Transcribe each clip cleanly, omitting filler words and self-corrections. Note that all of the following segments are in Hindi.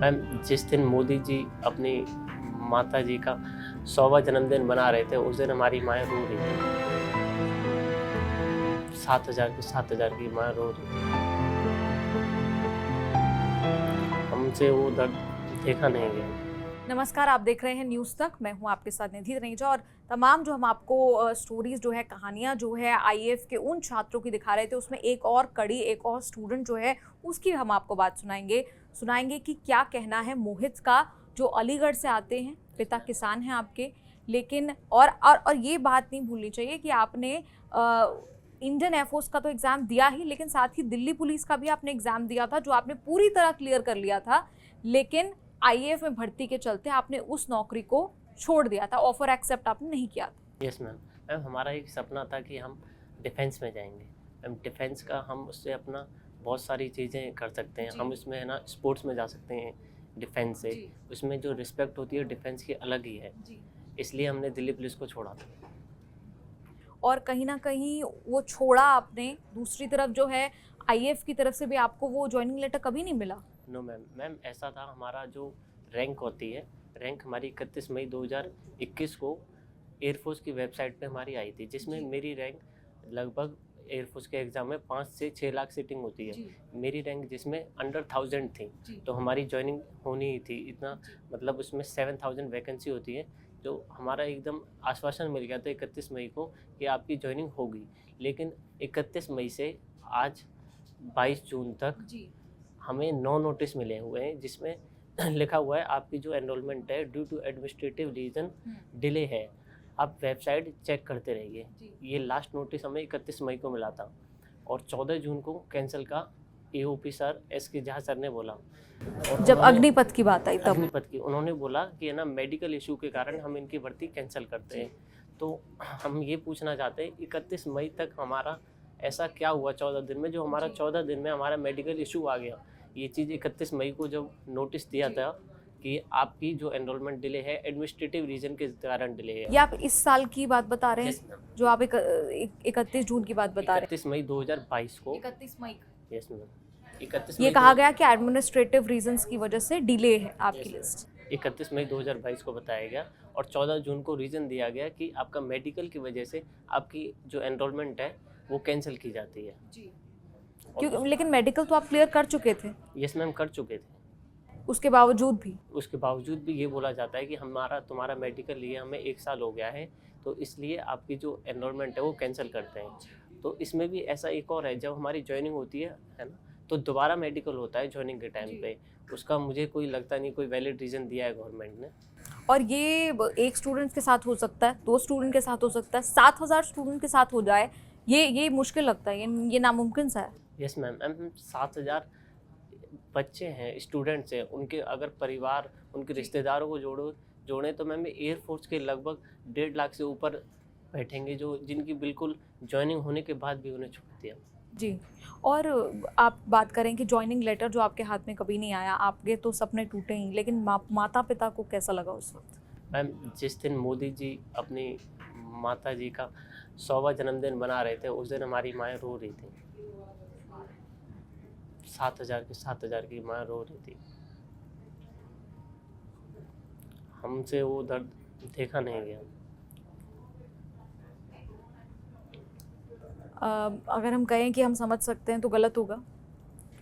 मैम, जिस दिन मोदी जी अपनी माता जी का 100वां जन्मदिन मना रहे थे, उस दिन हमारी माएँ रो रही थी। 7,000 की माँ रो रही थी। हमसे वो दर्द देखा नहीं गया। नमस्कार, आप देख रहे हैं न्यूज़ तक। मैं हूं आपके साथ निधि रनीजा और तमाम जो हम आपको स्टोरीज जो है, कहानियां जो है आईएएफ के उन छात्रों की दिखा रहे थे, उसमें एक और कड़ी, एक और स्टूडेंट जो है उसकी हम आपको बात सुनाएंगे कि क्या कहना है मोहित का, जो अलीगढ़ से आते हैं, पिता किसान हैं आपके। लेकिन और ये बात नहीं भूलनी चाहिए कि आपने इंडियन एयरफोर्स का तो एग्ज़ाम दिया ही, लेकिन साथ ही दिल्ली पुलिस का भी आपने एग्ज़ाम दिया था, जो आपने पूरी तरह क्लियर कर लिया था। लेकिन आईएएफ में भर्ती के चलते आपने उस नौकरी को छोड़ दिया था, ऑफर एक्सेप्ट आपने नहीं किया था। Yes ma'am. मैम, हमारा एक सपना था कि हम डिफेंस में जाएंगे। मैम, डिफेंस का हम उससे अपना बहुत सारी चीज़ें कर सकते हैं। हम इसमें है ना स्पोर्ट्स में जा सकते हैं डिफेंस से। उसमें जो रिस्पेक्ट होती है डिफेंस की अलग ही है। इसलिए हमने दिल्ली पुलिस को छोड़ा था। और कहीं ना कहीं वो छोड़ा आपने, दूसरी तरफ जो है आईएएफ की तरफ से भी आपको वो ज्वाइनिंग लेटर कभी नहीं मिला? No ma'am. मैम, ऐसा था, हमारा जो रैंक होती है, रैंक हमारी 31 मई 2021 को एयरफोर्स की वेबसाइट पे हमारी आई थी, जिसमें मेरी रैंक लगभग एयरफोर्स के एग्ज़ाम में 5 से 6 लाख सीटिंग होती है। मेरी रैंक जिसमें अंडर 1000 थी, तो हमारी ज्वाइनिंग होनी ही थी। इतना मतलब उसमें 7000 वैकेंसी होती है। तो हमारा एकदम आश्वासन मिल गया था 31 मई को कि आपकी ज्वाइनिंग होगी। लेकिन 31 मई से आज 22 जून तक हमें 9 नोटिस मिले हुए हैं, जिसमें लिखा हुआ है आपकी जो एनरोलमेंट है due to administrative reason delay है, आप वेबसाइट चेक करते रहिए। ये लास्ट नोटिस हमें 31 मई को मिला था और 14 जून को कैंसिल का AOP sir SK Jha sir ने बोला। और जब अग्निपथ की बात आई तब अग्निपथ की उन्होंने बोला कि है ना मेडिकल इशू के कारण हम इनकी भर्ती कैंसिल करते हैं। तो हम ये पूछना चाहते हैं 31 मई तक हमारा ऐसा क्या हुआ 14 दिन में, जो हमारा 14 दिन में हमारा मेडिकल इशू आ गया। ये चीज़ 31 मई को जब नोटिस दिया था कि आपकी जो एनरोलमेंट डिले है एडमिनिस्ट्रेटिव रीजन के कारण डिले है। ये आप इस साल की बात बता रहे हैं? जो आप 31 जून की बात बता रहे हैं? 31 मई 2022 को। 31 मई यस मैम। 31 ये मई कहा गया कि एडमिनिस्ट्रेटिव रीजंस की वजह से डिले है आपकी लिस्ट। 31 मई 2022 को बताया गया और 14 जून को रीज़न दिया गया कि आपका मेडिकल की वजह से आपकी जो एनरोलमेंट है वो कैंसिल की जाती है। क्योंकि लेकिन मेडिकल तो आप क्लियर कर चुके थे। यस मैम, कर चुके थे। उसके बावजूद भी ये बोला जाता है कि तुम्हारा मेडिकल लिए हमें 1 साल हो गया है, तो इसलिए आपकी जो एनरोलमेंट है वो कैंसिल करते हैं। तो इसमें भी ऐसा एक और है, जब हमारी ज्वाइनिंग होती है ना, तो दोबारा मेडिकल होता है ज्वाइनिंग के टाइम पे। उसका मुझे कोई लगता नहीं कोई वैलिड रीज़न दिया है गवर्नमेंट ने। और ये एक स्टूडेंट के साथ हो सकता है, 2 स्टूडेंट के साथ हो सकता है, 7000 स्टूडेंट के साथ हो जाए, ये मुश्किल लगता है, ये नामुमकिन सा है। Yes ma'am. 7,000 बच्चे हैं, स्टूडेंट्स हैं, उनके अगर परिवार, उनके रिश्तेदारों को जोड़ें तो मैम एयरफोर्स के लगभग 1.5 लाख से ऊपर बैठेंगे, जो जिनकी बिल्कुल ज्वाइनिंग होने के बाद भी उन्हें छोड़ दिया। जी। और आप बात करें कि ज्वाइनिंग लेटर जो आपके हाथ में कभी नहीं आया, आपके तो सपने टूटे ही, लेकिन माता पिता को कैसा लगा उस वक्त? मैम, जिस दिन मोदी जी अपनी माता जी का 100वां जन्मदिन मना रहे थे, उस दिन हमारी माएँ रो रही थी। 7,000 की माँ रो रही थी। हमसे वो दर्द देखा नहीं गया। अगर हम कहें कि हम समझ सकते हैं तो गलत होगा।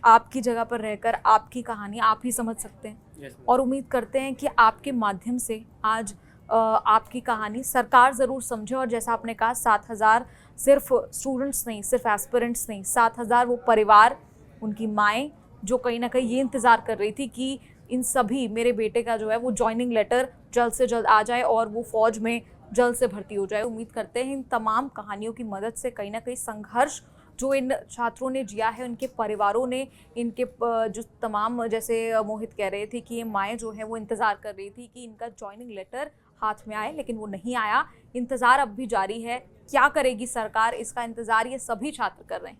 आपकी जगह पर रहकर आपकी कहानी आप ही समझ सकते हैं। और उम्मीद करते हैं कि आपके माध्यम से आज आपकी कहानी सरकार ज़रूर समझे। और जैसा आपने कहा, 7000 सिर्फ स्टूडेंट्स नहीं, सिर्फ एस्पिरेंट्स नहीं, 7000 वो परिवार, उनकी माएँ, जो कहीं ना कहीं ये इंतज़ार कर रही थी कि इन सभी, मेरे बेटे का जो है वो ज्वाइनिंग लेटर जल्द से जल्द आ जाए और वो फ़ौज में जल्द से भर्ती हो जाए। उम्मीद करते हैं इन तमाम कहानियों की मदद से कहीं ना कहीं संघर्ष जो इन छात्रों ने जिया है, उनके परिवारों ने, इनके जो तमाम, जैसे मोहित कह रहे थे कि ये माएँ जो हैं वो इंतज़ार कर रही थी कि इनका ज्वाइनिंग लेटर हाथ में आए, लेकिन वो नहीं आया। इंतज़ार अब भी जारी है। क्या करेगी सरकार, इसका इंतज़ार ये सभी छात्र कर रहे हैं।